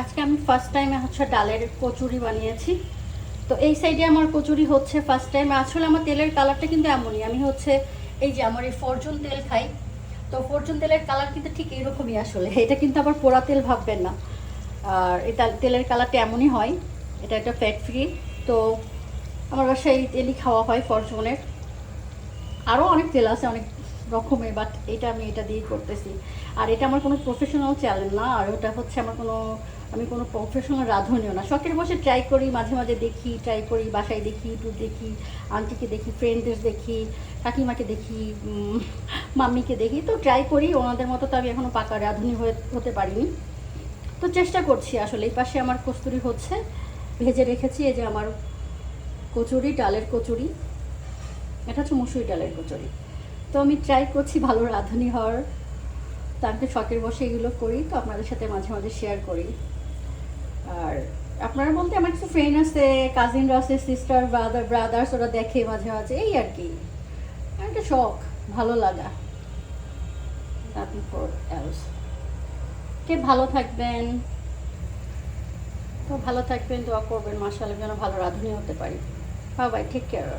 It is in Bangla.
আজকে আমি ফার্স্ট টাইমে ডালের কচুরি বানিয়েছি। তো এই সাইডে আমার কচুরি হচ্ছে ফার্স্ট টাইম। আসলে আমার তেলের কালারটা কিন্তু এমনই, আমি এই যে আমার এই ফরচুন তেল খাই। তো ফরচুন তেলের কালার কিন্তু ঠিক এইরকমই আসলে, এটা কিন্তু আবার পোড়া তেল ভাববেন না। আর এটা তেলের কালারটা এমনই হয়, এটা একটা ফ্যাট ফ্রি। তো আমার বাসায় এই তেলই খাওয়া হয় ফরচুনের। আরও অনেক তেল আছে অনেক রকমের, বাট এটা দিয়েই করতেছি। আর এটা আমার কোনো প্রফেশনাল চ্যানেল না, আর ওটা আমি কোনো প্রফেশনাল রাঁধুনিও না, শখের বসে ট্রাই করি, মাঝে মাঝে দেখি, ট্রাই করি, বাসায় দেখি, ইউটিউব দেখি, আন্টিকে দেখি, ফ্রেন্ডদের দেখি, কাকিমাকে দেখি, মাম্মিকে দেখি, তো ট্রাই করি। ওনাদের মতো তো আমি এখনও পাকা রাঁধুনি হতে পারিনি, তো চেষ্টা করছি আসলে। এই পাশে আমার কস্তুরি হচ্ছে, ভেজে রেখেছি। এই যে আমার কচুরি, ডালের কচুরি, এটা হচ্ছে মুসুরি ডালের কচুরি। তো আমি ট্রাই করছি ভালো রাঁধুনি হওয়ার। তো আমি তো শখের বসে এগুলো করি, তো আপনাদের সাথে মাঝে মাঝে শেয়ার করি। আর আপনারা বলতে আমার কিছু ফ্রেন্ড আছে, কাজিনরা আছে, সিস্টার, ব্রাদার্স, ওরা দেখে মাঝে মাঝে, এই আর কি। একটা শখ, ভালো লাগা, নাথিং ফর এলস। কে ভালো থাকবেন, তো ভালো থাকবেন, দোয়া করবেন মাশাআল্লাহ যেন ভালো রাঁধুনি হতে পারি। Bye bye, take care.